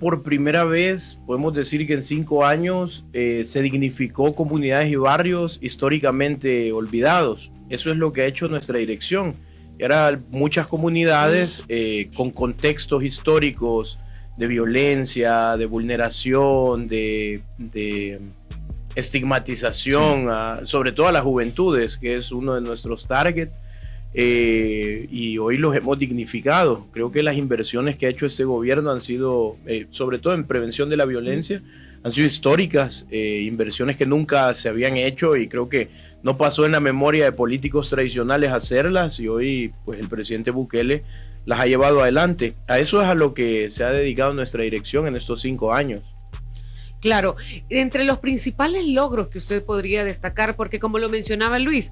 por primera vez, podemos decir que en 5 años se dignificó comunidades y barrios históricamente olvidados. Eso es lo que ha hecho nuestra dirección. Eran muchas comunidades con contextos históricos de violencia, de vulneración, de estigmatización, sobre todo a las juventudes, que es uno de nuestros targets. Y hoy los hemos dignificado. Creo que las inversiones que ha hecho este gobierno han sido, sobre todo en prevención de la violencia, han sido históricas, inversiones que nunca se habían hecho y creo que no pasó en la memoria de políticos tradicionales hacerlas y hoy pues el presidente Bukele las ha llevado adelante. A eso es a lo que se ha dedicado nuestra dirección en estos 5 años. Claro, entre los principales logros que usted podría destacar, porque como lo mencionaba Luis,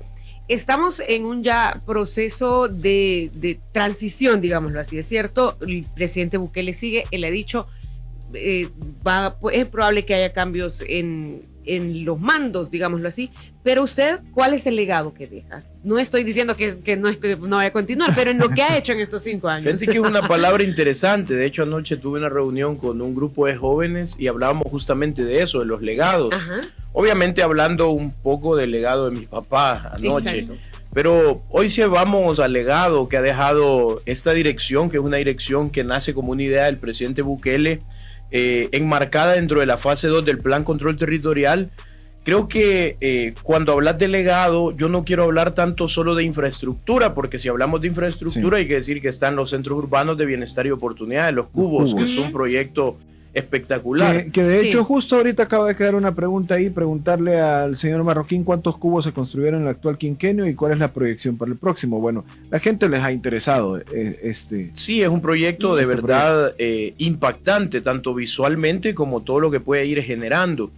estamos en un ya proceso de transición, digámoslo así, es cierto, el presidente Bukele sigue, él ha dicho, es probable que haya cambios en los mandos, digámoslo así, pero usted, ¿cuál es el legado que deja? No estoy diciendo que no vaya a continuar, pero en lo que ha hecho en estos 5 años. Fíjense que es una palabra interesante. De hecho, anoche tuve una reunión con un grupo de jóvenes y hablábamos justamente de eso, de los legados. Ajá. Obviamente hablando un poco del legado de mi papá anoche. Exacto. Pero hoy sí vamos al legado que ha dejado esta dirección, que es una dirección que nace como una idea del presidente Bukele, enmarcada dentro de la fase 2 del Plan Control Territorial. Creo que cuando hablas de legado, yo no quiero hablar tanto solo de infraestructura, porque si hablamos de infraestructura hay que decir que están los centros urbanos de bienestar y oportunidades, los cubos, que es un proyecto espectacular. Que de hecho justo ahorita acaba de quedar una pregunta ahí, preguntarle al señor Marroquín cuántos cubos se construyeron en el actual quinquenio y cuál es la proyección para el próximo. Bueno, la gente les ha interesado Sí, es un proyecto de verdad impactante, tanto visualmente como todo lo que puede ir generando.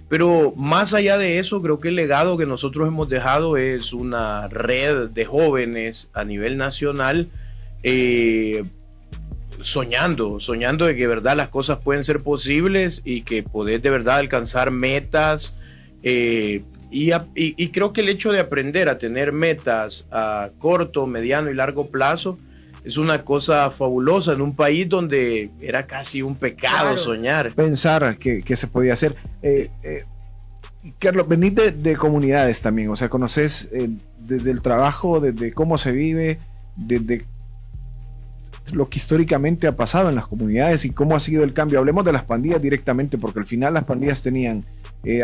Pero más allá de eso, creo que el legado que nosotros hemos dejado es una red de jóvenes a nivel nacional, soñando de que de verdad las cosas pueden ser posibles y que poder de verdad alcanzar metas, y creo que el hecho de aprender a tener metas a corto, mediano y largo plazo es una cosa fabulosa en un país donde era casi un pecado soñar. Pensar que se podía hacer. Carlos, venís de comunidades también, o sea, conoces desde el trabajo, desde cómo se vive, desde lo que históricamente ha pasado en las comunidades y cómo ha sido el cambio. Hablemos de las pandillas directamente, porque al final las pandillas tenían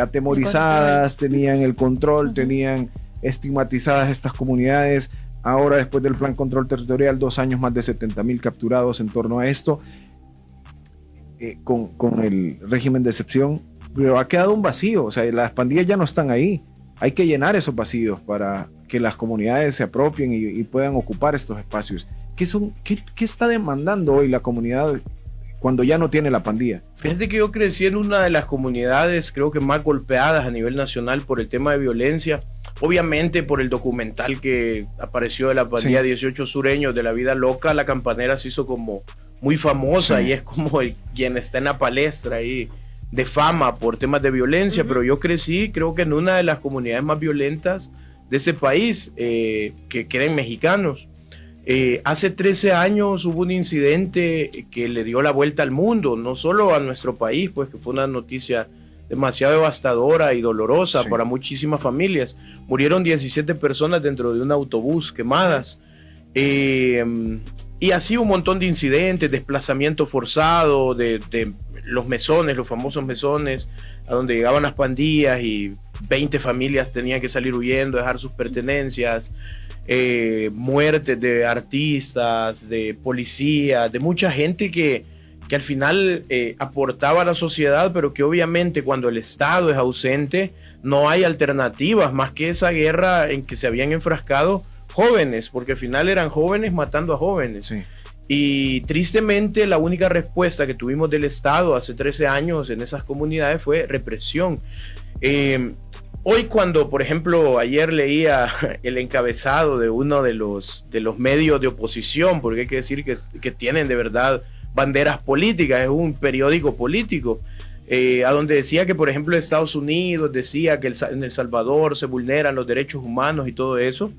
atemorizadas, tenían el control, tenían estigmatizadas estas comunidades. Ahora, después del Plan Control Territorial, 2 años, más de 70,000 capturados en torno a esto, con el régimen de excepción, pero ha quedado un vacío. O sea, las pandillas ya no están ahí. Hay que llenar esos vacíos para que las comunidades se apropien y puedan ocupar estos espacios. ¿Qué está demandando hoy la comunidad cuando ya no tiene la pandilla? Fíjate que yo crecí en una de las comunidades, creo que más golpeadas a nivel nacional por el tema de violencia. Obviamente por el documental que apareció de la pandilla 18 sureños de la vida loca, La Campanera se hizo como muy famosa y es como quien está en la palestra ahí de fama por temas de violencia, pero yo crecí creo que en una de las comunidades más violentas de ese país, que eran mexicanos. Hace 13 años hubo un incidente que le dio la vuelta al mundo, no solo a nuestro país, pues que fue una noticia demasiado devastadora y dolorosa para muchísimas familias. Murieron 17 personas dentro de un autobús quemadas. Y así un montón de incidentes, desplazamiento forzado de los mesones, los famosos mesones, a donde llegaban las pandillas y 20 familias tenían que salir huyendo, dejar sus pertenencias, muertes de artistas, de policías, de mucha gente que al final aportaba a la sociedad, pero que obviamente cuando el Estado es ausente no hay alternativas más que esa guerra en que se habían enfrascado jóvenes, porque al final eran jóvenes matando a jóvenes. Y tristemente la única respuesta que tuvimos del Estado hace 13 años en esas comunidades fue represión. Hoy cuando, por ejemplo, ayer leía el encabezado de uno de los medios de oposición, porque hay que decir que tienen de verdad banderas políticas, es un periódico político, a donde decía que, por ejemplo, Estados Unidos decía que en El Salvador se vulneran los derechos humanos y todo eso.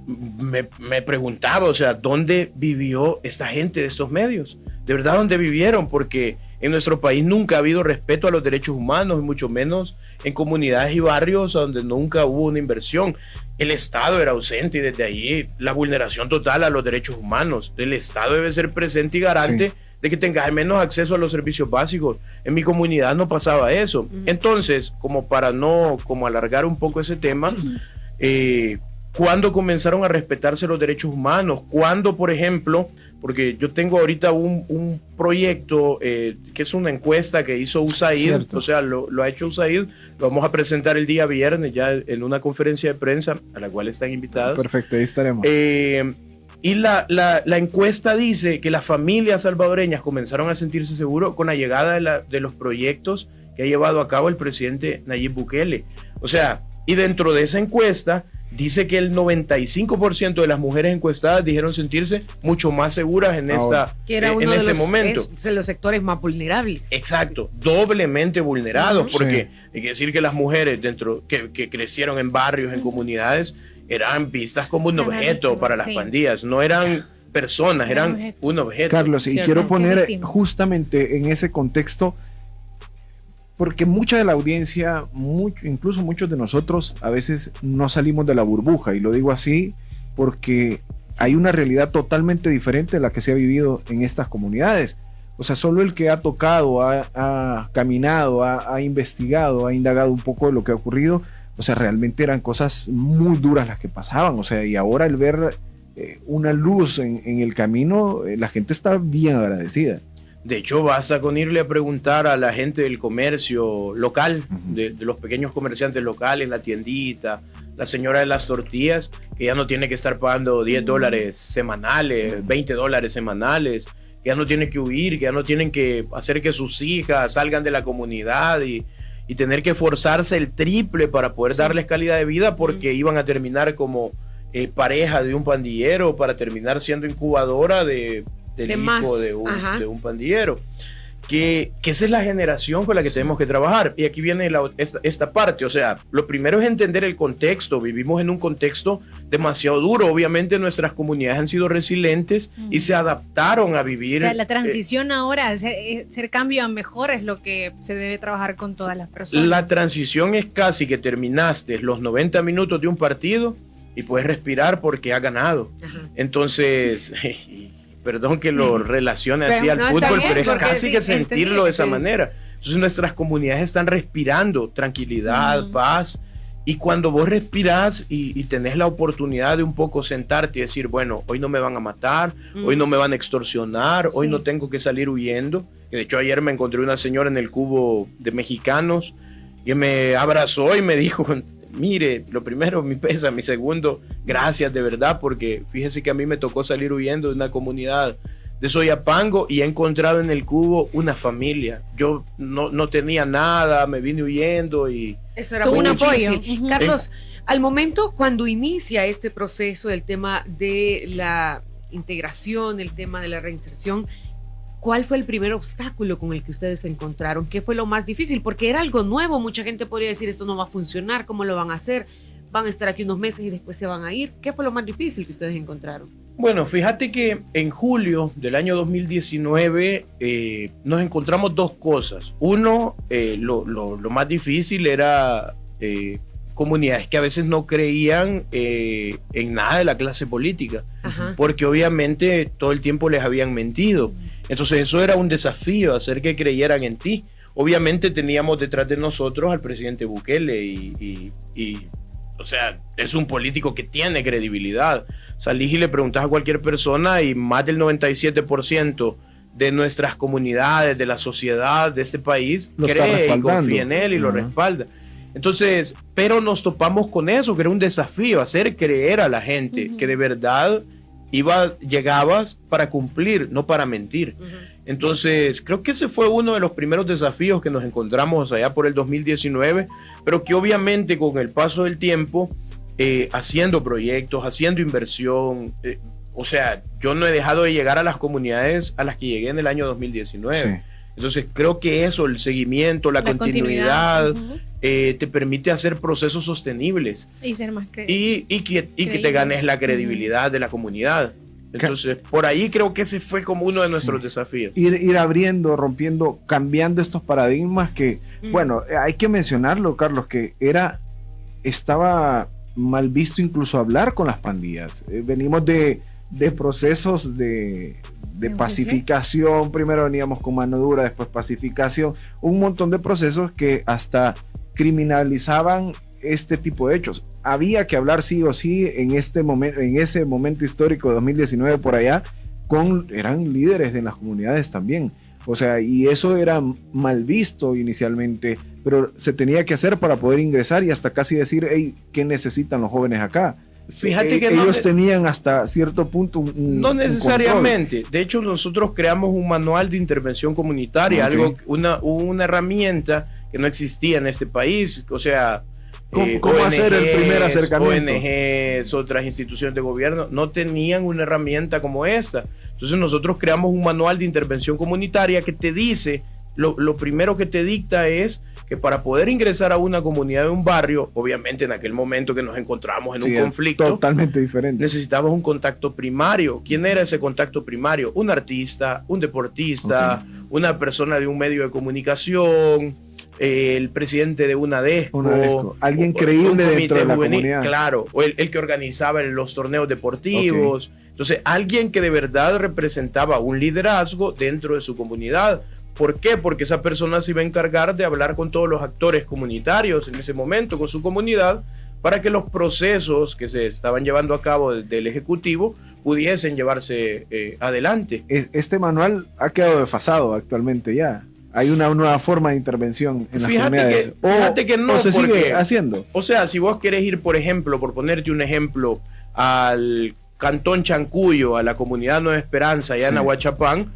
Me preguntaba, o sea, ¿dónde vivió esta gente de estos medios? de verdad dónde vivieron, porque en nuestro país nunca ha habido respeto a los derechos humanos, y mucho menos en comunidades y barrios donde nunca hubo una inversión. El Estado era ausente y desde ahí la vulneración total a los derechos humanos. El Estado debe ser presente y garante de que tengas al menos acceso a los servicios básicos. En mi comunidad no pasaba eso. Entonces, como para no alargar un poco ese tema, ¿cuándo comenzaron a respetarse los derechos humanos? ¿Cuándo, por ejemplo, porque yo tengo ahorita un proyecto que es una encuesta que hizo USAID, Cierto. o sea, lo ha hecho USAID, lo vamos a presentar el día viernes ya en una conferencia de prensa a la cual están invitados. Perfecto, ahí estaremos. Y la encuesta dice que las familias salvadoreñas comenzaron a sentirse seguros con la llegada de los proyectos que ha llevado a cabo el presidente Nayib Bukele. O sea, y dentro de esa encuesta dice que el 95% de las mujeres encuestadas dijeron sentirse mucho más seguras en que era uno en de este los, momento. de los sectores más vulnerables. Exacto, doblemente vulnerados, porque Sí. hay que decir que las mujeres que crecieron en barrios, en comunidades, eran vistas como un objeto para las pandillas, no eran personas, eran un objeto. Carlos, y Cierto. quiero Qué poner víctimas. justamente en ese contexto, porque mucha de la audiencia, incluso muchos de nosotros, a veces no salimos de la burbuja, y lo digo así porque hay una realidad totalmente diferente a la que se ha vivido en estas comunidades. O sea, solo el que ha tocado, ha caminado, ha investigado, ha indagado un poco de lo que ha ocurrido, o sea, realmente eran cosas muy duras las que pasaban. O sea, y ahora el ver una luz en el camino, la gente está bien agradecida. De hecho, basta con irle a preguntar a la gente del comercio local, de los pequeños comerciantes locales, la tiendita, la señora de las tortillas, que ya no tiene que estar pagando $10 semanales, $20 semanales, que ya no tienen que huir, que ya no tienen que hacer que sus hijas salgan de la comunidad y tener que esforzarse el triple para poder darles calidad de vida, porque iban a terminar como pareja de un pandillero, para terminar siendo incubadora del hijo de un pandillero. Que esa es la generación con la que tenemos que trabajar. Y aquí viene esta parte. O sea, lo primero es entender el contexto. Vivimos en un contexto demasiado duro. Obviamente nuestras comunidades han sido resilientes y se adaptaron a vivir. O sea, la transición ahora, ser cambio a mejor es lo que se debe trabajar con todas las personas. La transición es casi que terminaste los 90 minutos de un partido y puedes respirar porque has ganado. Entonces... Perdón que lo relacione así al fútbol, pero es casi que sentirlo de esa manera. Entonces nuestras comunidades están respirando tranquilidad, paz, y cuando vos respirás y tenés la oportunidad de un poco sentarte y decir, bueno, hoy no me van a matar, hoy no me van a extorsionar, hoy no tengo que salir huyendo. Que de hecho ayer me encontré una señora en el cubo de mexicanos que me abrazó y me dijo, mire, lo primero, mi pesa, mi segundo, gracias de verdad, porque fíjese que a mí me tocó salir huyendo de una comunidad de Soyapango y he encontrado en el cubo una familia. Yo no tenía nada, me vine huyendo y... Eso era tuvo muy un apoyo. difícil. Carlos, al momento cuando inicia este proceso, el tema de la integración, el tema de la reinserción, ¿cuál fue el primer obstáculo con el que ustedes se encontraron? ¿Qué fue lo más difícil? Porque era algo nuevo, mucha gente podría decir esto no va a funcionar, ¿cómo lo van a hacer? Van a estar aquí unos meses y después se van a ir. ¿Qué fue lo más difícil que ustedes encontraron? Bueno, fíjate que en julio del año 2019 nos encontramos dos cosas. Uno, lo más difícil era comunidades que a veces no creían en nada de la clase política, porque obviamente todo el tiempo les habían mentido. Entonces eso era un desafío, hacer que creyeran en ti. Obviamente teníamos detrás de nosotros al presidente Bukele y o sea, es un político que tiene credibilidad. Salís y le preguntas a cualquier persona y más del 97% de nuestras comunidades, de la sociedad, de este país, lo cree y confía en él y lo respalda. Entonces, pero nos topamos con eso, que era un desafío, hacer creer a la gente que de verdad llegabas para cumplir, no para mentir. Entonces, creo que ese fue uno de los primeros desafíos que nos encontramos allá por el 2019, pero que obviamente con el paso del tiempo, haciendo proyectos, haciendo inversión, o sea, yo no he dejado de llegar a las comunidades a las que llegué en el año 2019. Sí. Entonces, creo que eso, el seguimiento, la continuidad te permite hacer procesos sostenibles y ser más y que te ganes la credibilidad de la comunidad. Entonces, por ahí creo que ese fue como uno de nuestros desafíos. Ir abriendo, rompiendo, cambiando estos paradigmas que, bueno, hay que mencionarlo, Carlos, que estaba mal visto incluso hablar con las pandillas. Venimos de procesos de pacificación. Primero veníamos con mano dura, después pacificación. Un montón de procesos que hasta criminalizaban este tipo de hechos. Había que hablar sí o sí en ese momento histórico de 2019 por allá, eran líderes de las comunidades también. O sea, y eso era mal visto inicialmente, pero se tenía que hacer para poder ingresar y hasta casi decir, hey, ¿qué necesitan los jóvenes acá? Fíjate que ellos tenían hasta cierto punto no necesariamente. De hecho, nosotros creamos un manual de intervención comunitaria, una herramienta que no existía en este país. O sea, ¿Cómo hacer el primer acercamiento? ONGs, otras instituciones de gobierno, no tenían una herramienta como esta. Entonces nosotros creamos un manual de intervención comunitaria que te dice, lo primero que te dicta es que para poder ingresar a una comunidad de un barrio, obviamente en aquel momento que nos encontramos en un conflicto totalmente diferente, necesitábamos un contacto primario. ¿Quién era ese contacto primario? Un artista, un deportista, una persona de un medio de comunicación, el presidente de una DESCO, alguien creíble dentro de la comunidad. Claro, o el que organizaba los torneos deportivos. Entonces, alguien que de verdad representaba un liderazgo dentro de su comunidad. ¿Por qué? Porque esa persona se iba a encargar de hablar con todos los actores comunitarios en ese momento, con su comunidad, para que los procesos que se estaban llevando a cabo del Ejecutivo pudiesen llevarse adelante. Este manual ha quedado desfasado actualmente ya. Hay una nueva forma de intervención en las comunidades. Fíjate que no, o se sigue haciendo. O sea, si vos querés ir, por ejemplo, por ponerte un ejemplo, al Cantón Chancuyo, a la comunidad Nueva Esperanza, allá en Aguachapán,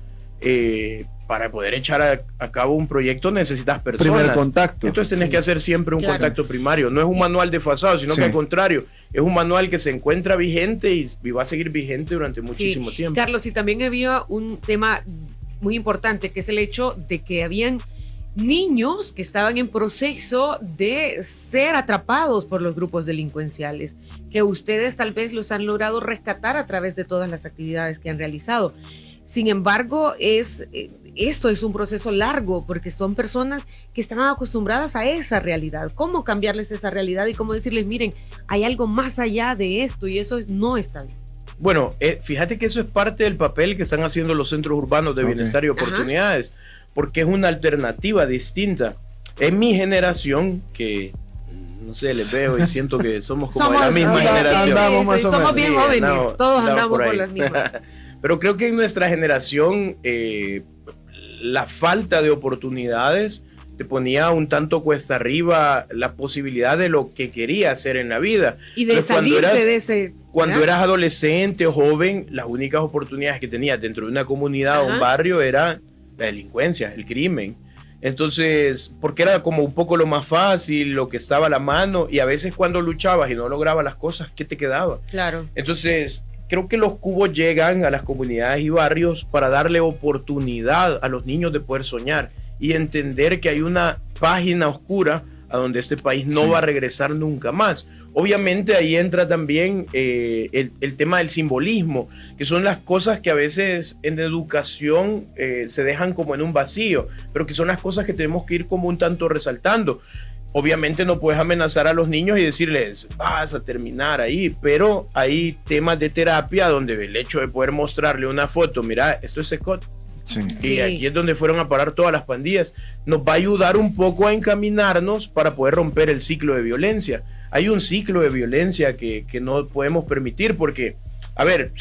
para poder echar a cabo un proyecto necesitas personas. Primer contacto. Entonces tenés que hacer siempre un contacto primario. No es un manual desfasado, sino que al contrario, es un manual que se encuentra vigente y va a seguir vigente durante muchísimo tiempo. Carlos, y también había un tema muy importante, que es el hecho de que habían niños que estaban en proceso de ser atrapados por los grupos delincuenciales, que ustedes tal vez los han logrado rescatar a través de todas las actividades que han realizado. Sin embargo, esto es un proceso largo, porque son personas que están acostumbradas a esa realidad. ¿Cómo cambiarles esa realidad y cómo decirles, miren, hay algo más allá de esto y eso no está bien? Bueno, fíjate que eso es parte del papel que están haciendo los centros urbanos de bienestar y oportunidades, porque es una alternativa distinta. En mi generación, que no sé, les veo y siento que somos como de la misma generación. Somos bien jóvenes, todos andamos por las mismas. Pero creo que en nuestra generación la falta de oportunidades te ponía un tanto cuesta arriba la posibilidad de lo que quería hacer en la vida. Y de salirse de ese... Cuando eras adolescente o joven, las únicas oportunidades que tenías dentro de una comunidad o un barrio era la delincuencia, el crimen. Entonces, porque era como un poco lo más fácil, lo que estaba a la mano, y a veces cuando luchabas y no lograbas las cosas, ¿qué te quedaba? Claro. Entonces, creo que los cubos llegan a las comunidades y barrios para darle oportunidad a los niños de poder soñar y entender que hay una página oscura a donde este país no va a regresar nunca más. Obviamente ahí entra también el tema del simbolismo, que son las cosas que a veces en educación se dejan como en un vacío, pero que son las cosas que tenemos que ir como un tanto resaltando. Obviamente no puedes amenazar a los niños y decirles, vas a terminar ahí, pero hay temas de terapia donde el hecho de poder mostrarle una foto, mira, esto es Secot. Y aquí es donde fueron a parar todas las pandillas. Nos va a ayudar un poco a encaminarnos para poder romper el ciclo de violencia. Hay un ciclo de violencia que no podemos permitir porque, a ver,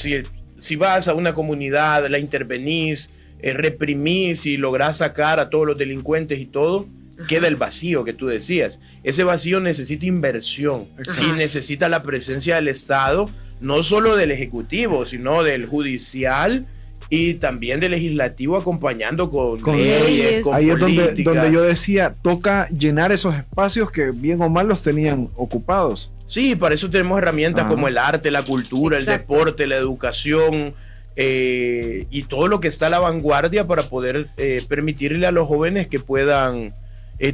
si vas a una comunidad, la intervenís, reprimís y lográs sacar a todos los delincuentes y todo, queda el vacío que tú decías. Ese vacío necesita inversión y necesita la presencia del Estado, no solo del Ejecutivo, sino del Judicial y también del Legislativo, acompañando con leyes, con ahí políticas. Es donde yo decía, toca llenar esos espacios que bien o mal los tenían ocupados. Sí, para eso tenemos herramientas como el arte, la cultura, el deporte, la educación y todo lo que está a la vanguardia para poder permitirle a los jóvenes que puedan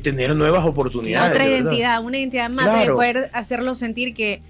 tener nuevas oportunidades. Otra identidad, una identidad más, de poder hacerlos sentir que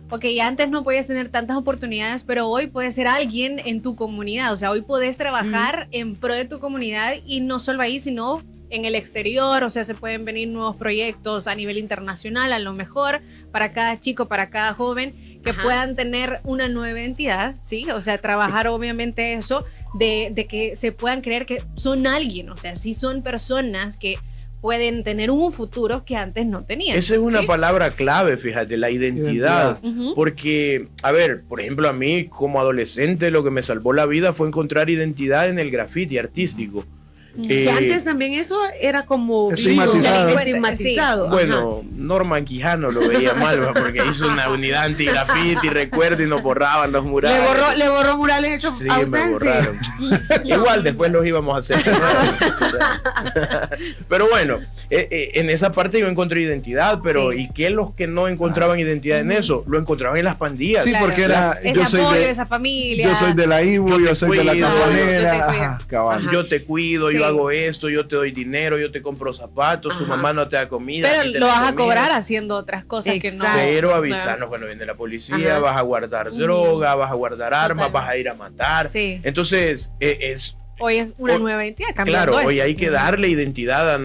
ok, antes no podías tener tantas oportunidades, pero hoy puedes ser alguien en tu comunidad. O sea, hoy puedes trabajar en pro de tu comunidad y no solo ahí, sino en el exterior. O sea, se pueden venir nuevos proyectos a nivel internacional, a lo mejor, para cada chico, para cada joven, que puedan tener una nueva identidad, ¿sí? O sea, trabajar obviamente eso, de que se puedan creer que son alguien. O sea, sí son personas que pueden tener un futuro que antes no tenían. Esa es una ¿sí? palabra clave, fíjate, la identidad. Ujú. Porque, a ver, por ejemplo, a mí como adolescente lo que me salvó la vida fue encontrar identidad en el graffiti artístico. Que antes también eso era como Estigmatizado. estigmatizado. Bueno, Norman Quijano lo veía mal, ¿va? Porque hizo una unidad anti-graffiti, recuerda, y nos borraban los murales. Le borró murales hechos Sí, a me usted. borraron. Igual después los íbamos a hacer. ¿no? O sea, pero bueno, en esa parte yo encontré identidad, pero Sí. ¿y qué los que no encontraban identidad en eso? Lo encontraban en las pandillas. Sí, Claro. porque era, Ese apoyo, esa familia. yo soy de la IBU, Yo yo, te soy de la cuido, campanera. yo te cuido. Ajá, cabal. Yo te cuido, Sí. yo hago esto, yo te doy dinero, yo te compro zapatos, tu Ajá. mamá no te da comida. Pero a ti te lo da vas a comida. cobrar haciendo otras cosas que no. Exacto. Pero avisarnos cuando viene la policía, Ajá. vas a guardar Ujú. droga, vas a guardar armas, Totalmente. vas a ir a matar. Sí. Entonces, es Hoy es una Hoy- nueva identidad, cambiando claro, hoy eso. hay que darle identidad a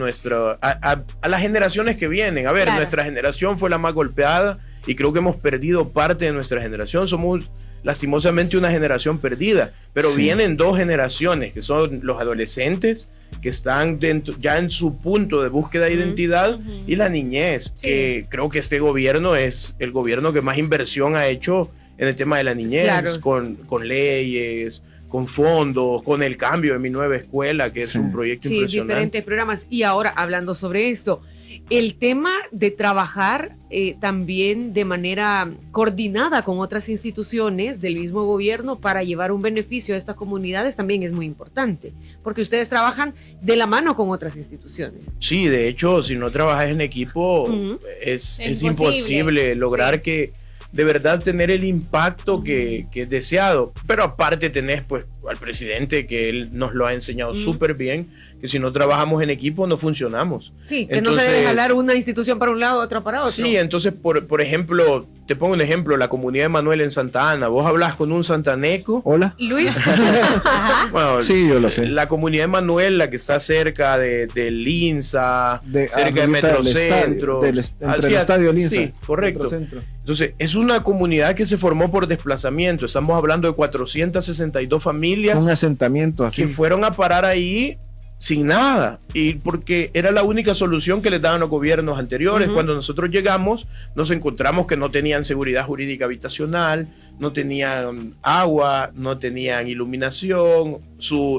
a las generaciones que vienen. A ver, Claro. nuestra generación fue la más golpeada y creo que hemos perdido parte de nuestra generación. Somos lastimosamente una generación perdida, pero Sí. vienen dos generaciones, que son los adolescentes, que están ya en su punto de búsqueda de Ujú, identidad, ujú. y la niñez, Sí. que creo que este gobierno es el gobierno que más inversión ha hecho en el tema de la niñez, Claro. con leyes, con fondos, con el cambio de mi nueva escuela, que es Sí. un proyecto Sí, impresionante. diferentes programas. Y ahora, hablando sobre esto, el tema de trabajar también de manera coordinada con otras instituciones del mismo gobierno para llevar un beneficio a estas comunidades también es muy importante, porque ustedes trabajan de la mano con otras instituciones. Sí, de hecho, si no trabajas en equipo, Ujú. es Es imposible lograr sí. que de verdad tener el impacto que es deseado. Pero aparte tenés pues al presidente, que él nos lo ha enseñado Ujú. súper bien, que si no trabajamos en equipo no funcionamos. Sí, que no se debe Entonces- jalar una institución para un lado, otra para otro. Sí, entonces, por ejemplo, te pongo un ejemplo, la comunidad de Manuel en Santa Ana, vos hablas con un santaneco. Hola. Luis, ajá, Bueno, Sí, yo lo sé. la comunidad de Manuel, la que está cerca del INSA, cerca de arribita del Metrocentro. entre Así, el estadio Linza. Sí, correcto. Metrocentro. Entonces, es una comunidad que se formó por desplazamiento. Estamos hablando de 462 familias Un asentamiento así. que fueron a parar ahí sin nada, y porque era la única solución que les daban los gobiernos anteriores. Ujú. Cuando nosotros llegamos, nos encontramos que no tenían seguridad jurídica habitacional, no tenían agua, no tenían iluminación,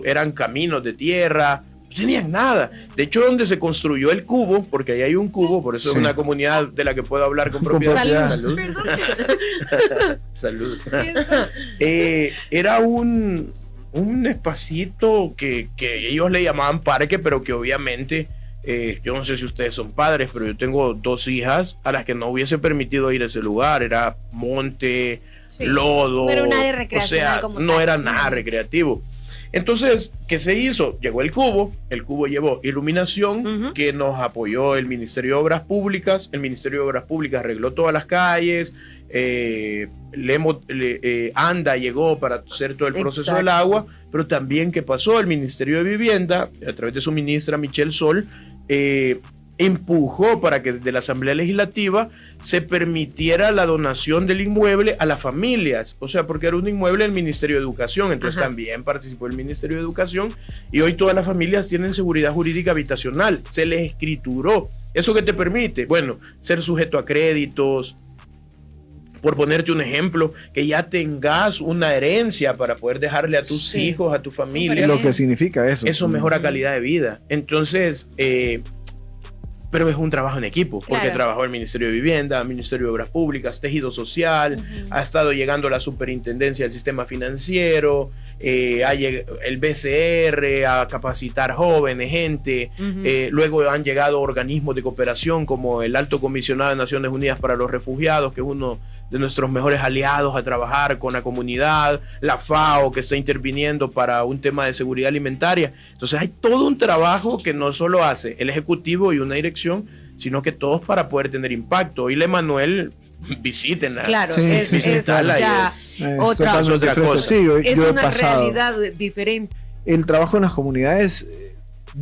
eran caminos de tierra, no tenían nada. De hecho, donde se construyó el cubo, porque ahí hay un cubo, por eso Sí. es una comunidad de la que puedo hablar con Con propiedad. propiedad. Salud. Era un espacito que ellos le llamaban parque, pero que obviamente, yo no sé si ustedes son padres, pero yo tengo 2 hijas a las que no hubiese permitido ir a ese lugar. Era monte, Sí. lodo, No era un área o recreacional sea, como no tal. era nada Ujú. recreativo. Entonces, ¿qué se hizo? Llegó el cubo llevó iluminación, Ujú. que nos apoyó el Ministerio de Obras Públicas. El Ministerio de Obras Públicas arregló todas las calles, ANDA llegó para hacer todo el proceso Exacto. del agua, pero también, ¿qué pasó? El Ministerio de Vivienda, a través de su ministra Michelle Sol, empujó para que desde la Asamblea Legislativa se permitiera la donación del inmueble a las familias, o sea, porque era un inmueble del Ministerio de Educación, entonces Ajá. también participó el Ministerio de Educación, y hoy todas las familias tienen seguridad jurídica habitacional, se les escrituró. ¿Eso qué te permite? Bueno, ser sujeto a créditos, por ponerte un ejemplo, que ya tengas una herencia para poder dejarle a tus Sí. hijos, a tu familia. Súper Lo bien. que significa eso. Eso mejora calidad de vida. Entonces, pero es un trabajo en equipo, porque Claro. trabajó el Ministerio de Vivienda, el Ministerio de Obras Públicas, Tejido Social, Ujú. ha estado llegando la Superintendencia del Sistema Financiero, el BCR a capacitar jóvenes, gente. Ujú. Luego han llegado organismos de cooperación como el Alto Comisionado de Naciones Unidas para los Refugiados, que es uno de nuestros mejores aliados a trabajar con la comunidad, la FAO, que está interviniendo para un tema de seguridad alimentaria. Entonces hay todo un trabajo que no solo hace el Ejecutivo y una dirección, sino que todos para poder tener impacto. Hoy Manuel visítenla. Claro, Sí, es, sí, es visitarla y ya es- otra totalmente diferente. cosa. Sí, yo es he una pasado. realidad diferente. El trabajo en las comunidades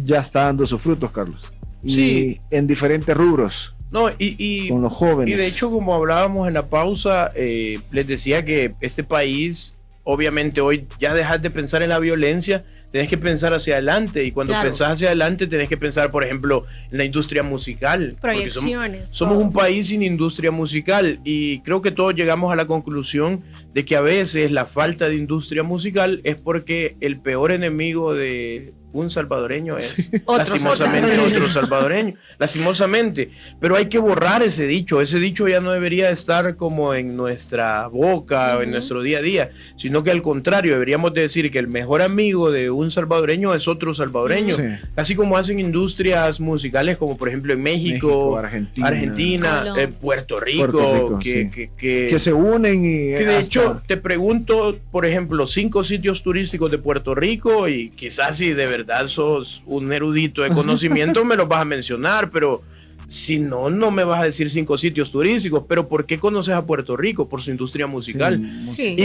ya está dando sus frutos, Carlos. Y Sí. en diferentes rubros, No, y con los jóvenes. Y de hecho, como hablábamos en la pausa, les decía que este país, obviamente hoy ya dejas de pensar en la violencia, tenés que pensar hacia adelante. Y cuando Claro. pensás hacia adelante, tenés que pensar, por ejemplo, en la industria musical. porque Proyecciones. somos todo. un país sin industria musical y creo que todos llegamos a la conclusión de que a veces la falta de industria musical es porque el peor enemigo de un salvadoreño es lastimosamente otro salvadoreño, lastimosamente, pero hay que borrar ese dicho ya no debería estar como en nuestra boca o en nuestro día a día, sino que al contrario, deberíamos de decir que el mejor amigo de un salvadoreño es otro salvadoreño, Sí. así como hacen industrias musicales como por ejemplo en México, Argentina, Colombia. Puerto Rico, Puerto Rico, que, sí. que- Que se unen y que de hasta- hecho te pregunto, por ejemplo, 5 sitios turísticos de Puerto Rico y quizás si de verdad sos un erudito de conocimiento me los vas a mencionar, pero si no, no me vas a decir 5 sitios turísticos. Pero ¿por qué conoces a Puerto Rico? Por su industria musical. Sí.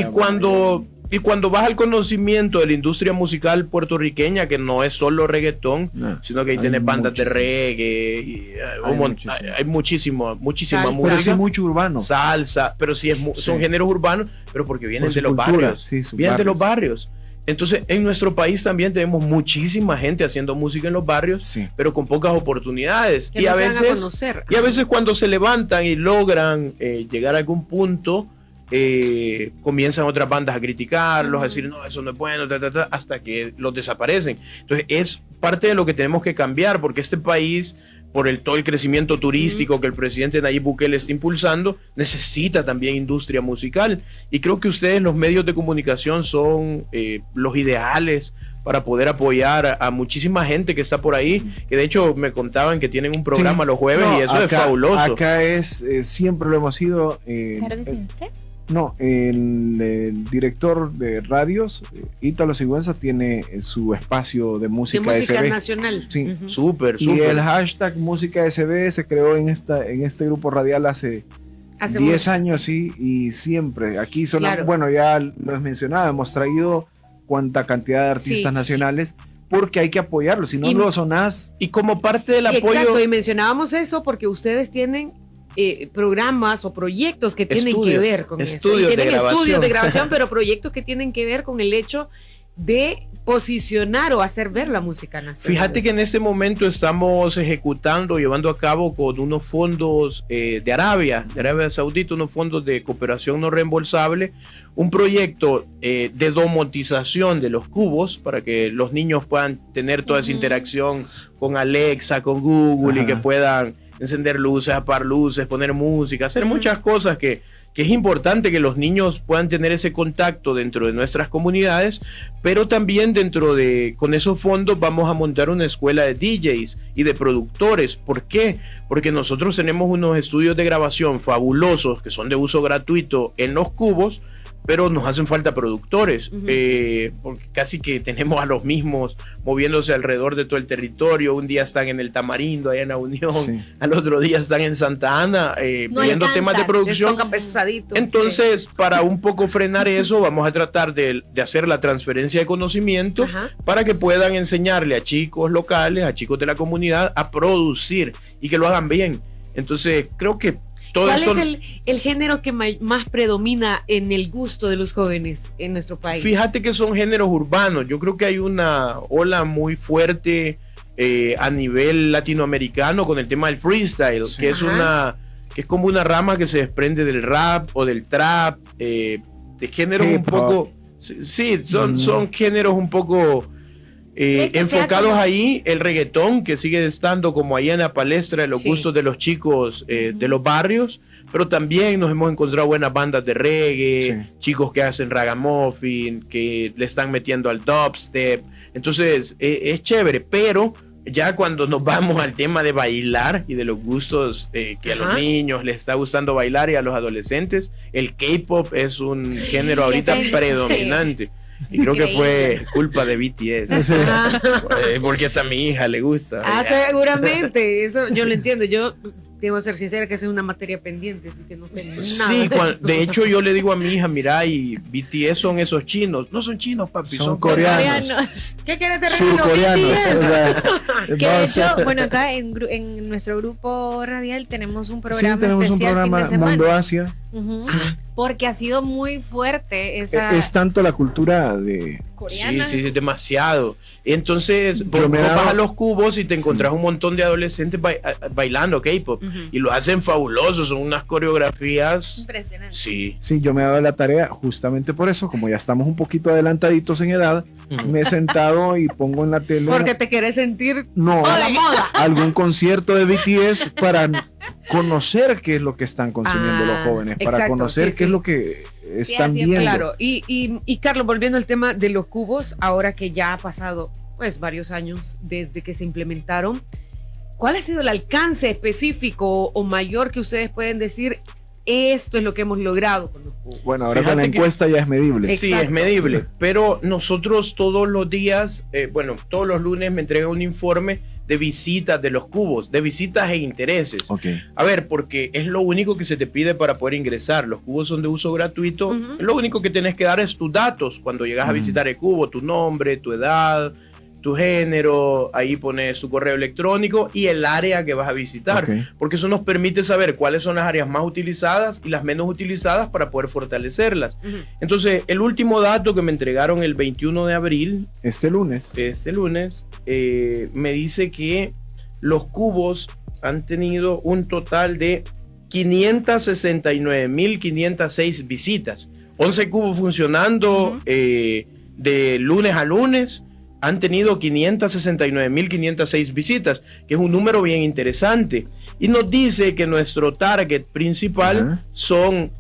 Y cuando vas al conocimiento de la industria musical puertorriqueña, que no es solo reggaetón, No, sino que ahí hay tienes bandas de muchísimo. reggae, y, Hay muchísimo. muchísima Salsa. Pero música. sí mucho urbano. Salsa, pero sí, son Sí. géneros urbanos, pero porque vienen Por su de los cultura, barrios. sí, sus Vienen de los barrios. barrios. Entonces, en nuestro país también tenemos muchísima gente haciendo música en los barrios, Sí. pero con pocas oportunidades. Que Y no a se van a veces, conocer. y a veces cuando se levantan y logran llegar a algún punto, comienzan otras bandas a criticarlos, a decir, no, eso no es bueno, hasta que los desaparecen. Entonces, es parte de lo que tenemos que cambiar, porque este país, por todo el crecimiento turístico que el presidente Nayib Bukele está impulsando, necesita también industria musical. Y creo que ustedes, los medios de comunicación, son los ideales para poder apoyar a muchísima gente que está por ahí, que de hecho me contaban que tienen un programa Sí. los jueves No, y eso es acá- fabuloso. Acá es, siempre lo hemos sido. ¿Tardes sin estrés? No, el director de radios, Ítalo Sigüenza, tiene su espacio de de música, música SB. nacional. Sí. Ujú. Súper, Y súper. el hashtag Música SB se creó en este grupo radial hace Hace 10 mucho. años, sí, y siempre. Aquí son, Claro. bueno, ya lo has mencionado, hemos traído cuánta cantidad de artistas Sí. nacionales, porque hay que apoyarlos. Si no Y- lo sonás, Y como parte del apoyo, Exacto, y mencionábamos eso porque ustedes tienen programas o proyectos que tienen que Estudios, ver con eso. estudios Y tienen de grabación. estudios de grabación, pero proyectos que tienen que ver con el hecho de posicionar o hacer ver la música nacional. fíjate que en este momento estamos ejecutando, llevando a cabo con unos fondos de Arabia Saudita, unos fondos de cooperación no reembolsable, un proyecto de domotización de los cubos para que los niños puedan tener toda esa interacción con Alexa, con Google, y Ajá. que puedan encender luces, apagar luces, poner música, hacer muchas cosas que es importante que los niños puedan tener ese contacto dentro de nuestras comunidades, pero también con esos fondos vamos a montar una escuela de DJs y de productores. ¿Por qué? Porque nosotros tenemos unos estudios de grabación fabulosos que son de uso gratuito en los cubos, pero nos hacen falta productores, porque casi que tenemos a los mismos moviéndose alrededor de todo el territorio. Un día están en el Tamarindo, allá en la Unión, sí. al otro día están en Santa Ana, No viendo alcanza, temas de Les producción. toca pesadito. Entonces, para un poco frenar eso, vamos a tratar de hacer la transferencia de conocimiento Ajá. para que puedan enseñarle a chicos locales, a chicos de la comunidad, a producir y que lo hagan bien. Entonces, creo que todo ¿Cuál esto... es el género que más predomina en el gusto de los jóvenes en nuestro país? Fíjate que son géneros urbanos. Yo creo que hay una ola muy fuerte a nivel latinoamericano con el tema del freestyle, Sí. que es que es como una rama que se desprende del rap o del trap, de géneros un Hip hop. poco... Sí, son géneros un poco que sea enfocados como- ahí. El reggaetón, que sigue estando como ahí en la palestra de los Sí. gustos de los chicos de los barrios, pero también nos hemos encontrado buenas bandas de reggae, Sí. chicos que hacen ragamuffin, que le están metiendo al dubstep. Entonces, es chévere, pero ya cuando nos vamos al tema de bailar y de los gustos que a los Ajá. niños les está gustando bailar y a los adolescentes, el K-pop es un género ahorita ese- predominante. Y creo que fue Increíble. culpa de BTS. Sí. Ajá. Porque esa a mi hija le gusta. Ah, seguramente, eso yo lo entiendo. Yo debo ser sincera que esa es una materia pendiente, así que no sé nada. Sí, de hecho yo le digo a mi hija, mira, y BTS son esos chinos. No son chinos, papi, son coreanos. ¿Qué quieres de regalo? Surcoreanos. BTS. O sea, Que no, de o sea, hecho, bueno, acá en nuestro grupo radial tenemos un sí, programa tenemos un especial programa fin de semana. Mundo Asia. Ujú. Porque ha sido muy fuerte esa Es tanto la cultura de... coreana. Sí, demasiado. Entonces, vos me he dado- vas a los cubos y te encontrás Sí. un montón de adolescentes bailando K-pop. Ujú. Y lo hacen fabuloso, son unas coreografías. Impresionante. Sí. Sí, yo me he dado la tarea justamente por eso, como ya estamos un poquito adelantaditos en edad, me he sentado y pongo en la tele Porque te quieres sentir no, a la moda. algún concierto de BTS para conocer qué es lo que están consumiendo los jóvenes, para exacto, conocer sí, qué es sí. lo que están así es, viendo. Claro, y Carlos, volviendo al tema de los cubos, ahora que ya ha pasado pues varios años desde que se implementaron, ¿cuál ha sido el alcance específico o mayor que ustedes pueden decir? Esto es lo que hemos logrado con los cubos. Bueno, ahora Fíjate con la que- encuesta ya es medible. Ex- Sí, Exacto. es medible, pero nosotros todos los días, todos los lunes me entregan un informe de visitas de los cubos, de visitas e intereses. Ok. A ver, porque es lo único que se te pide para poder ingresar. Los cubos son de uso gratuito. Ujú. Lo único que tienes que dar es tus datos cuando llegas a Ujú. visitar el cubo, tu nombre, tu edad, tu género, ahí pones tu correo electrónico y el área que vas a visitar. Ok. Porque eso nos permite saber cuáles son las áreas más utilizadas y las menos utilizadas para poder fortalecerlas. Ujú. Entonces, el último dato que me entregaron el 21 de abril, Este lunes. este lunes, me dice que los cubos han tenido un total de 569.506 visitas. 11 cubos funcionando Ujú. de lunes a lunes. Han tenido 569.506 visitas, que es un número bien interesante. Y nos dice que nuestro target principal Ajá. son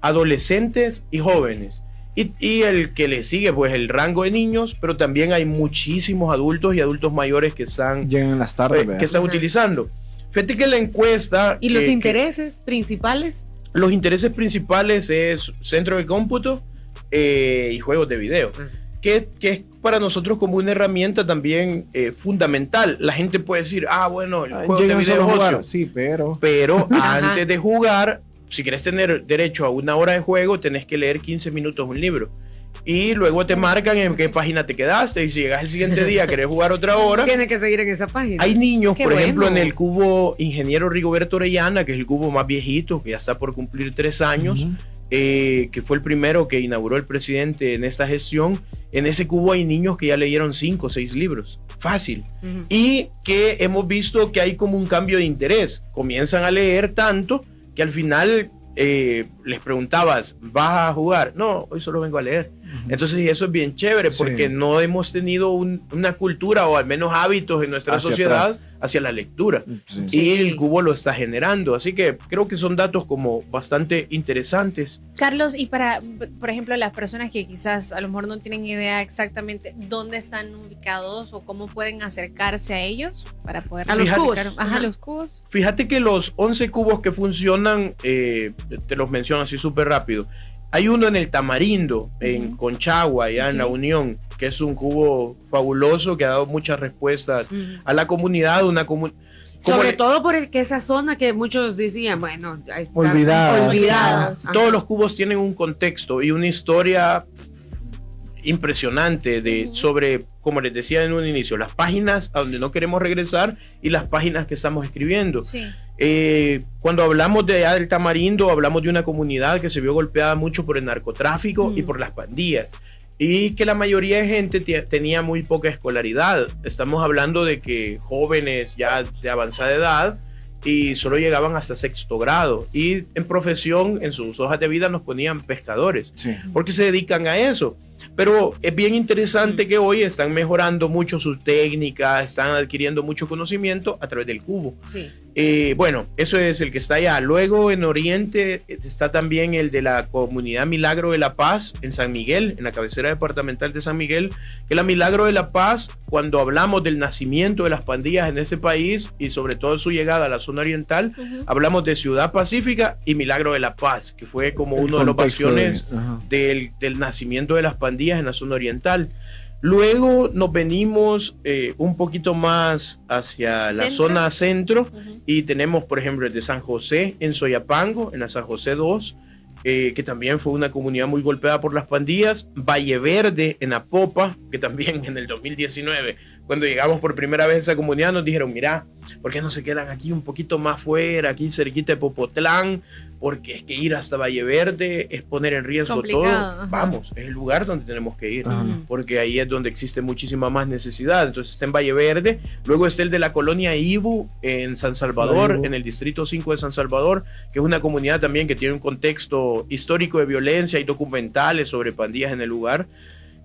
adolescentes y jóvenes. Y el que le sigue, pues el rango de niños, pero también hay muchísimos adultos y adultos mayores que están, Llegan en las tardes, que ¿verdad? están Ajá. utilizando. Fíjate que la encuesta... ¿Y los que- intereses principales? los intereses principales es centro de cómputo y juegos de video, que es para nosotros como una herramienta también fundamental. La gente puede decir, bueno, el juego de Llegan video solo a es jugar. ocio. Sí, pero... Pero Ajá. antes de jugar, si quieres tener derecho a una hora de juego, tenés que leer 15 minutos un libro. Y luego te marcan en qué página te quedaste. Y si llegas el siguiente día, querés jugar otra hora. Tiene que seguir en esa página. Hay niños, Qué por ejemplo, bueno. en el cubo Ingeniero Rigoberto Orellana, que es el cubo más viejito, que ya está por cumplir 3 años. Ujú. Que fue el primero que inauguró el presidente en esta gestión. En ese cubo hay niños que ya leyeron 5 o 6 libros. Fácil. Ujú. Y que hemos visto que hay como un cambio de interés. Comienzan a leer tanto que al final les preguntabas, ¿vas a jugar? No, hoy solo vengo a leer. Entonces, y eso es bien chévere Sí. porque no hemos tenido una cultura o al menos hábitos en nuestra Hacia sociedad atrás. hacia la lectura. Sí. Sí. Y el cubo lo está generando. Así que creo que son datos como bastante interesantes. Carlos, y para, por ejemplo, las personas que quizás a lo mejor no tienen idea exactamente dónde están ubicados o cómo pueden acercarse a ellos para poder A los Fíjate- cubos. Ajá, Ajá. los cubos. Fíjate que los 11 cubos que funcionan, te los menciono así súper rápido. Hay uno en el Tamarindo, en Ujú. Conchagua, allá en La Ok. Unión, que es un cubo fabuloso que ha dado muchas respuestas Ujú. a la comunidad. Sobre todo por que esa zona que muchos decían, bueno, ahí está, Olvidada. olvidada. Ajá. Todos los cubos tienen un contexto y una historia impresionante Ujú. sobre, como les decía en un inicio, las páginas a donde no queremos regresar y las páginas que estamos escribiendo. Sí. Cuando hablamos de El Tamarindo, hablamos de una comunidad que se vio golpeada mucho por el narcotráfico y por las pandillas. Y que la mayoría de gente tenía muy poca escolaridad. Estamos hablando de que jóvenes ya de avanzada edad y solo llegaban hasta 6º grado. Y en profesión, en sus hojas de vida nos ponían pescadores, Sí. porque se dedican a eso. Pero es bien interesante que hoy están mejorando mucho sus técnicas, están adquiriendo mucho conocimiento a través del cubo. Sí. Bueno, eso es el que está allá. Luego en Oriente está también el de la comunidad Milagro de la Paz en San Miguel, en la cabecera departamental de San Miguel, que la Milagro de la Paz, cuando hablamos del nacimiento de las pandillas en ese país y sobre todo su llegada a la zona oriental, Ujú. hablamos de Ciudad Pacífica y Milagro de la Paz, que fue como El uno de los contexto bastiones ajá. del nacimiento de las pandillas en la zona oriental. Luego nos venimos un poquito más hacia la zona centro y tenemos, por ejemplo, el de San José en Soyapango, en la San José 2, que también fue una comunidad muy golpeada por las pandillas. Valle Verde en Apopa, que también en el 2019, cuando llegamos por primera vez a esa comunidad, nos dijeron, mira, ¿por qué no se quedan aquí un poquito más fuera, aquí cerquita de Popotlán? Porque es que ir hasta Valle Verde es poner en riesgo complicado, todo. Vamos, es el lugar donde tenemos que ir, porque ahí es donde existe muchísima más necesidad. Entonces está en Valle Verde, luego está el de la colonia Ibu en San Salvador, en el distrito 5 de San Salvador, que es una comunidad también que tiene un contexto histórico de violencia y documentales sobre pandillas en el lugar.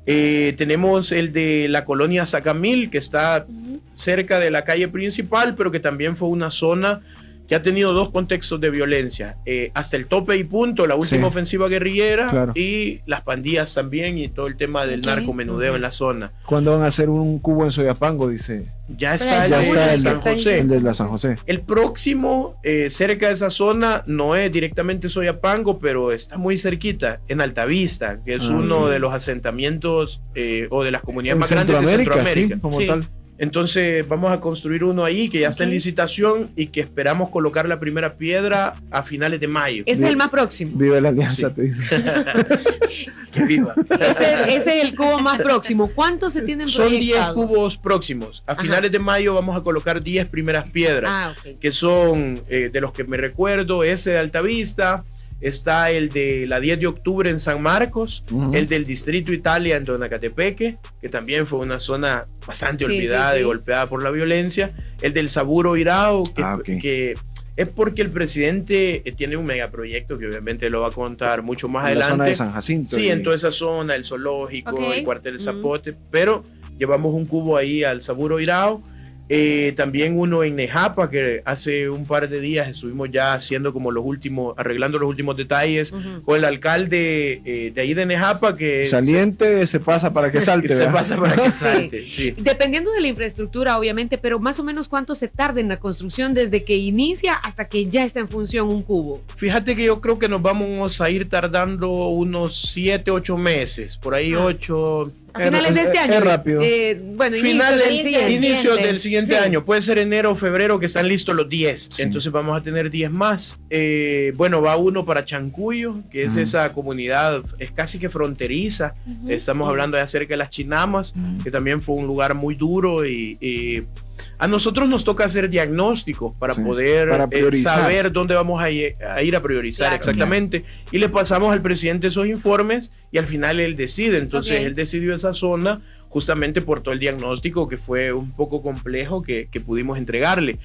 Tenemos el de la colonia Zacamil, que está cerca de la calle principal, pero que también fue una zona que ha tenido dos contextos de violencia, hasta el tope y punto, la última ofensiva guerrillera, y las pandillas también, y todo el tema del narcomenudeo en la zona. ¿Cuándo van a hacer un cubo en Soyapango? Dice. Ya está el de San José. El de la San José. El próximo, cerca de esa zona, no es directamente Soyapango, pero está muy cerquita, en Altavista, que es uno de los asentamientos o de las comunidades más grandes de Centroamérica. Sí, como tal. Entonces vamos a construir uno ahí que ya está en licitación y que esperamos colocar la primera piedra a finales de mayo. Ese es el más próximo. Viva la alianza, te dice. Que viva. Ese es el cubo más próximo. ¿Cuántos se tienen proyectados? Son 10 cubos próximos. A finales de mayo vamos a colocar 10 primeras piedras, que son de los que me recuerdo, ese de Altavista. Está el de la 10 de octubre en San Marcos, el del Distrito Italia en Tonacatepeque, que también fue una zona bastante olvidada y golpeada por la violencia. El del Saburo Irao, que es porque el presidente tiene un megaproyecto que obviamente lo va a contar mucho más adelante. La zona de San Jacinto. Sí, en toda esa zona, el zoológico, el cuartel Zapote, pero llevamos un cubo ahí al Saburo Irao. También uno en Nejapa, que hace un par de días estuvimos ya haciendo como arreglando los últimos detalles con el alcalde de ahí de Nejapa, que saliente se pasa para que salte. Se pasa para que salte, sí. Dependiendo de la infraestructura, obviamente, pero más o menos cuánto se tarda en la construcción desde que inicia hasta que ya está en función un cubo. Fíjate que yo creo que nos vamos a ir tardando unos 7, 8 meses, por ahí 8. A finales de este año. Es rápido. Bueno, inicio del siguiente año. Puede ser enero o febrero, que están listos los 10. Sí. Entonces vamos a tener 10 más. Bueno, va uno para Chancuyo, que es esa comunidad, es casi que fronteriza. Estamos hablando de cerca de las Chinamas, que también fue un lugar muy duro y a nosotros nos toca hacer diagnósticos para poder saber dónde vamos a ir a priorizar exactamente. Y le pasamos al presidente esos informes y al final él decide. Entonces él decidió esa zona justamente por todo el diagnóstico que fue un poco complejo que pudimos entregarle.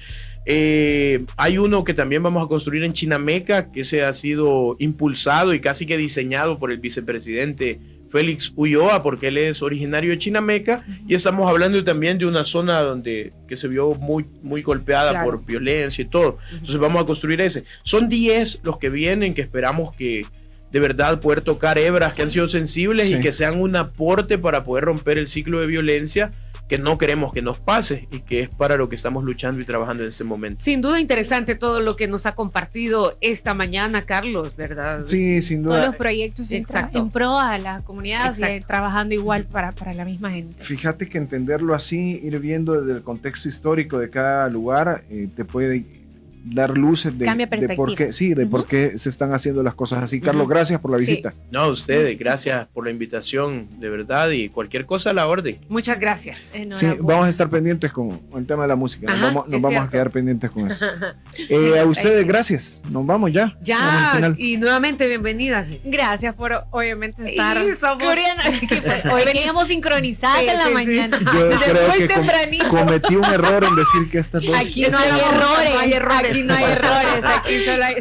Hay uno que también vamos a construir en Chinameca, que ese ha sido impulsado y casi que diseñado por el vicepresidente Félix Ulloa, porque él es originario de Chinameca, y estamos hablando también de una zona que se vio muy golpeada por violencia y todo. Entonces vamos a construir ese. Son 10 los que vienen, que esperamos que de verdad poder tocar hebras que han sido sensibles y que sean un aporte para poder romper el ciclo de violencia que no queremos que nos pase y que es para lo que estamos luchando y trabajando en este momento. Sin duda interesante todo lo que nos ha compartido esta mañana, Carlos, ¿verdad? Sí, sin duda. Todos los proyectos en pro a las comunidades y trabajando igual para la misma gente. Fíjate que entenderlo así, ir viendo desde el contexto histórico de cada lugar, te puede dar luces de por qué, por qué se están haciendo las cosas así. Carlos, gracias por la visita. No, a ustedes, gracias por la invitación, de verdad, y cualquier cosa a la orden. Muchas gracias. Sí, vamos a estar pendientes con el tema de la música. Nos vamos a quedar pendientes con eso. A ustedes, gracias. Nos vamos ya. Ya, y nuevamente bienvenidas. Gracias por, obviamente, estar cubriendo. Hoy veníamos sincronizadas en la mañana. Yo creo que cometí un error en decir que estas dos... Aquí no hay errores. Aquí no hay errores, aquí solo hay...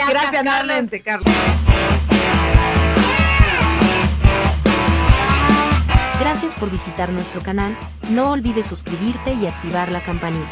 Gracias nuevamente, Carlos. Gracias por visitar nuestro canal. No olvides suscribirte y activar la campanita.